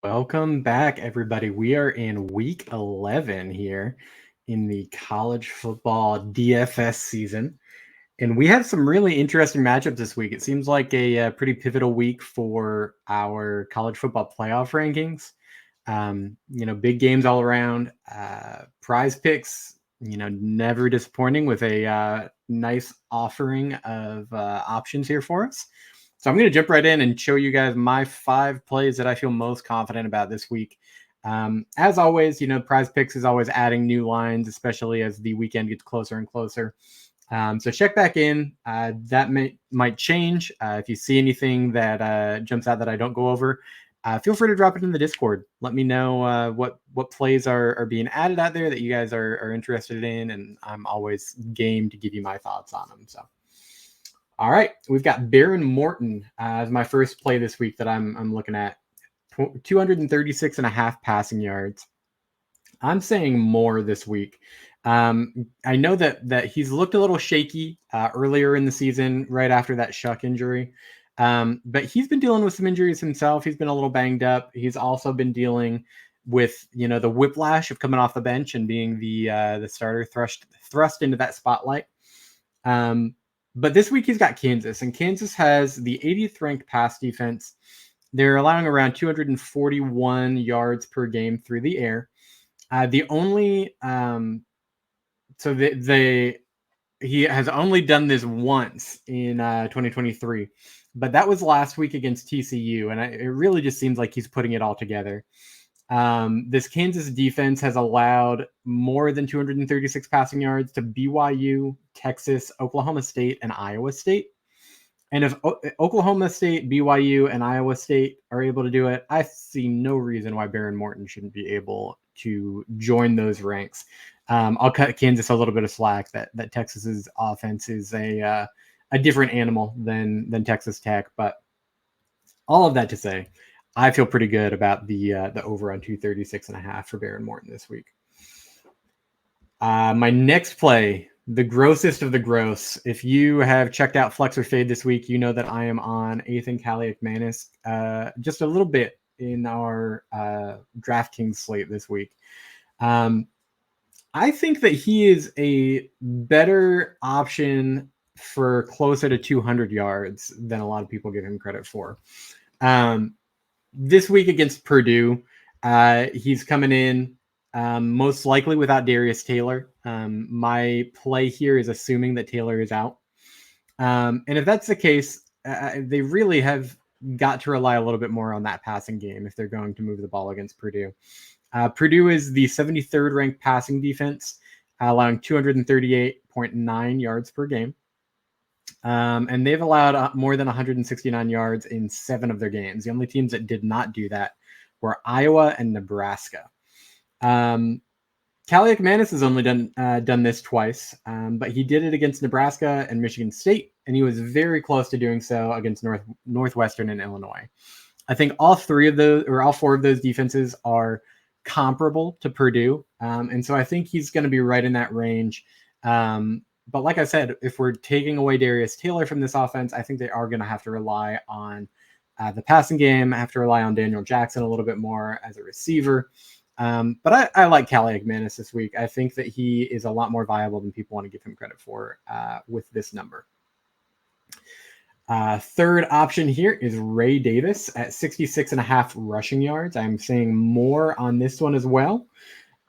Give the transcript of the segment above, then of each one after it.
Welcome back, everybody. We are in week 11 here in the college football DFS season. And we have some really interesting matchups this week. It seems like a pretty pivotal week for our college football playoff rankings. Big games all around. Prize picks, never disappointing with a nice offering of options here for us. So I'm going to jump right in and show you guys my 5 plays that I feel most confident about this week. As always, Prize Picks is always adding new lines, especially as the weekend gets closer and closer. So check back in. That might change. If you see anything that jumps out that I don't go over, feel free to drop it in the Discord. Let me know what plays are being added out there that you guys are interested in, and I'm always game to give you my thoughts on them. So. All right, we've got Baron Morton as my first play this week that I'm looking at. 236 and a half passing yards. I'm saying more this week. I know that he's looked a little shaky earlier in the season, right after that shuck injury. But he's been dealing with some injuries himself. He's been a little banged up. He's also been dealing with the whiplash of coming off the bench and being the starter thrust into that spotlight. But this week he's got Kansas, and Kansas has the 80th ranked pass defense. They're allowing around 241 yards per game through the air. He has only done this once in 2023, but that was last week against TCU, and it really just seems like he's putting it all together. This Kansas defense has allowed more than 236 passing yards to BYU, Texas, Oklahoma State, and Iowa State. And if Oklahoma State, BYU, and Iowa State are able to do it, I see no reason why Baron Morton shouldn't be able to join those ranks. I'll cut Kansas a little bit of slack that Texas's offense is a different animal than Texas Tech. But all of that to say, I feel pretty good about the over on 236 and a half for Baron Morton this week. My next play, the grossest of the gross. If you have checked out Flex or Fade this week, you know that I am on Calen Manis just a little bit in our DraftKings slate this week. I think that he is a better option for closer to 200 yards than a lot of people give him credit for. This week against Purdue, he's coming in most likely without Darius Taylor. My play here is assuming that Taylor is out. And if that's the case, they really have got to rely a little bit more on that passing game if they're going to move the ball against Purdue. Purdue is the 73rd ranked passing defense, allowing 238.9 yards per game. And they've allowed more than 169 yards in 7 of their games. The only teams that did not do that were Iowa and Nebraska. Calen Manis has only done this twice, but he did it against Nebraska and Michigan State, and he was very close to doing so against Northwestern and Illinois. I think all 4 of those defenses are comparable to Purdue, and so I think he's going to be right in that range. But like I said, if we're taking away Darius Taylor from this offense, I think they are going to have to rely on the passing game, have to rely on Daniel Jackson a little bit more as a receiver. But I like Calen Manis this week. I think that he is a lot more viable than people want to give him credit for with this number. Third option here is Ray Davis at 66 and a half rushing yards. I'm seeing more on this one as well.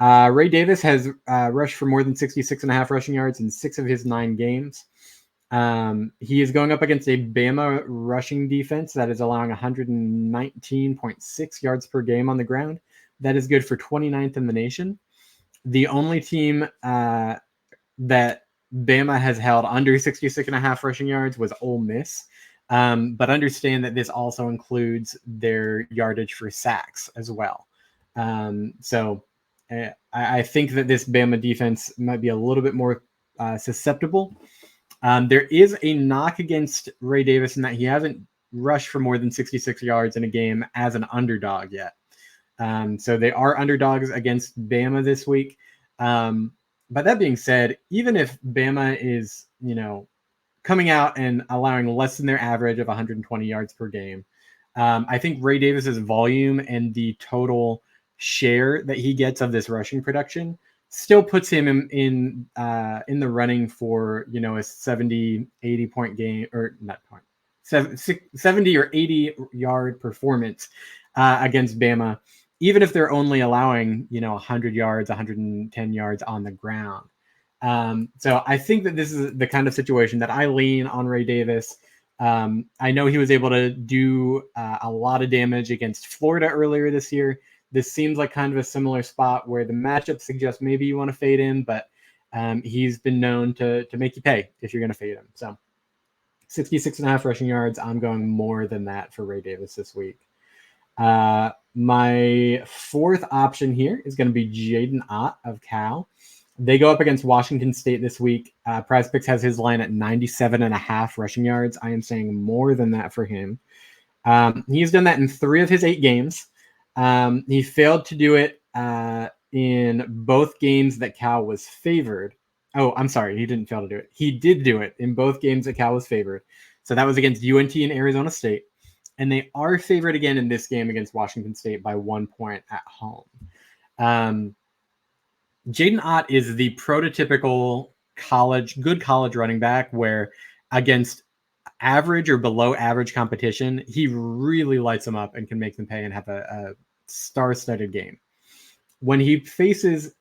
Ray Davis has rushed for more than 66 and a half rushing yards in 6 of his 9 games. He is going up against a Bama rushing defense that is allowing 119.6 yards per game on the ground. That is good for 29th in the nation. The only team that Bama has held under 66 and a half rushing yards was Ole Miss. But understand that this also includes their yardage for sacks as well. So I think that this Bama defense might be a little bit more susceptible. There is a knock against Ray Davis in that he hasn't rushed for more than 66 yards in a game as an underdog yet. So they are underdogs against Bama this week. But that being said, even if Bama is, coming out and allowing less than their average of 120 yards per game, I think Ray Davis's volume and the total share that he gets of this rushing production still puts him in the running for, you know, a 70, 80 point game, or not point, 70 or 80 yard performance against Bama, even if they're only allowing, you know, 100 yards, 110 yards on the ground. So I think that this is the kind of situation that I lean on Ray Davis. I know he was able to do a lot of damage against Florida earlier this year. This seems like kind of a similar spot where the matchup suggests maybe you want to fade him, but he's been known to make you pay if you're going to fade him. So 66.5 rushing yards. I'm going more than that for Ray Davis this week. My fourth option here is going to be Jaden Ott of Cal. They go up against Washington State this week. PrizePicks has his line at 97.5 rushing yards. I am saying more than that for him. He's done that in 3 of his 8 games. He failed to do it in both games that Cal was favored. Oh, I'm sorry. He didn't fail to do it. He did do it in both games that Cal was favored. So that was against UNT and Arizona State. And they are favored again in this game against Washington State by 1 point at home. Jaden Ott is the prototypical good college running back where against average or below average competition, he really lights them up and can make them pay and have a star-studded game. When he faces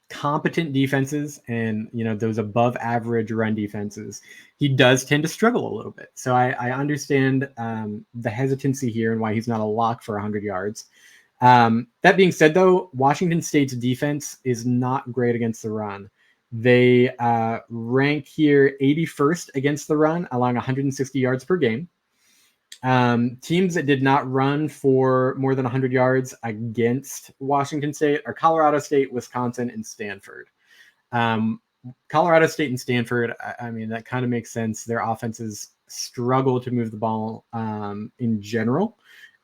competent defenses and, you know, those above average run defenses, he does tend to struggle a little bit. So I understand the hesitancy here and why he's not a lock for 100 yards. That being said, though, Washington State's defense is not great against the run. They rank here 81st against the run, allowing 160 yards per game. Teams that did not run for more than 100 yards against Washington State are Colorado State, Wisconsin, and Stanford. Colorado State and Stanford, I mean, that kind of makes sense. Their offenses struggle to move the ball in general.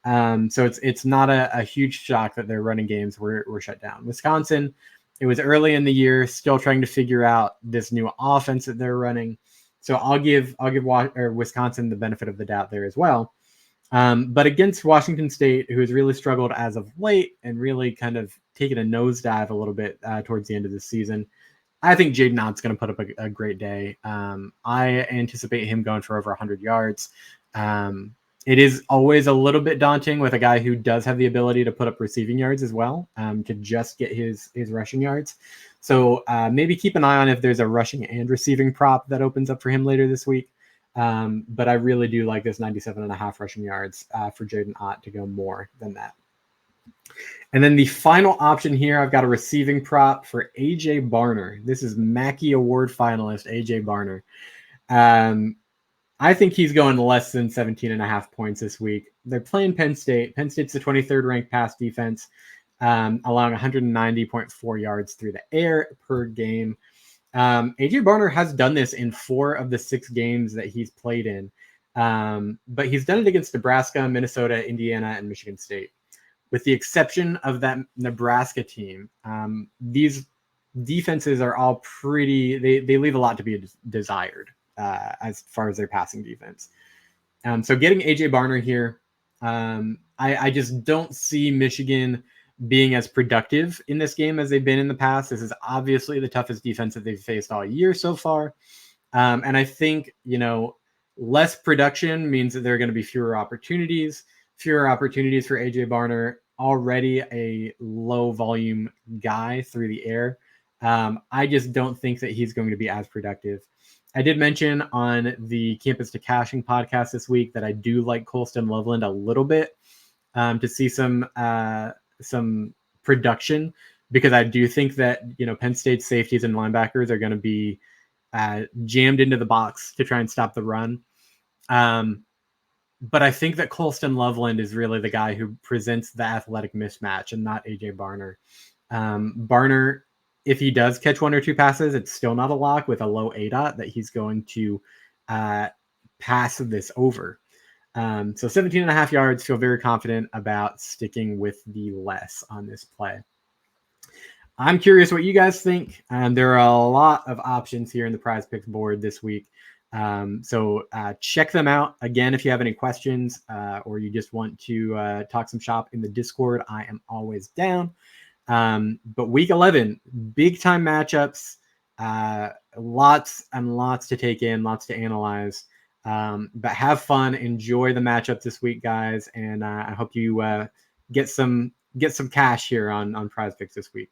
So it's not a huge shock that their running games were shut down. Wisconsin, it was early in the year, still trying to figure out this new offense that they're running. So I'll give Wisconsin the benefit of the doubt there as well. But against Washington State, who has really struggled as of late and really kind of taken a nosedive a little bit towards the end of the season, I think Jaden Ott's going to put up a great day. I anticipate him going for over 100 yards. It is always a little bit daunting with a guy who does have the ability to put up receiving yards as well, to just get his rushing yards. So maybe keep an eye on if there's a rushing and receiving prop that opens up for him later this week. But I really do like this 97.5 rushing yards for Jaden Ott to go more than that. And then the final option here, I've got a receiving prop for AJ Barner. This is Mackey Award finalist AJ Barner. I think he's going less than 17.5 points this week. They're playing Penn State. Penn State's the 23rd ranked pass defense, allowing 190.4 yards through the air per game. AJ Barner has done this in 4 of the 6 games that he's played in, but he's done it against Nebraska, Minnesota, Indiana, and Michigan State. With the exception of that Nebraska team, these defenses are all pretty, they leave a lot to be desired as far as their passing defense. So getting AJ Barner here, I just don't see Michigan being as productive in this game as they've been in the past. This is obviously the toughest defense that they've faced all year so far. And I think, you know, less production means that there are going to be fewer opportunities for AJ Barner, already a low volume guy through the air. I just don't think that he's going to be as productive. I did mention on the Campus to Caching podcast this week that I do like Colston Loveland a little bit to see some production, because I do think that, you know, Penn State's safeties and linebackers are going to be jammed into the box to try and stop the run. But I think that Colston Loveland is really the guy who presents the athletic mismatch and not AJ Barner. Barner, if he does catch 1 or 2 passes, it's still not a lock with a low ADOT that he's going to pass this over. So 17.5 yards, feel very confident about sticking with the less on this play. I'm curious what you guys think. There are a lot of options here in the PrizePicks board this week. So check them out. Again, if you have any questions or you just want to talk some shop in the Discord, I am always down. But week 11, big time matchups, lots and lots to take in, lots to analyze. But have fun, enjoy the matchup this week, guys, and I hope you get some cash here on Prize Picks this week.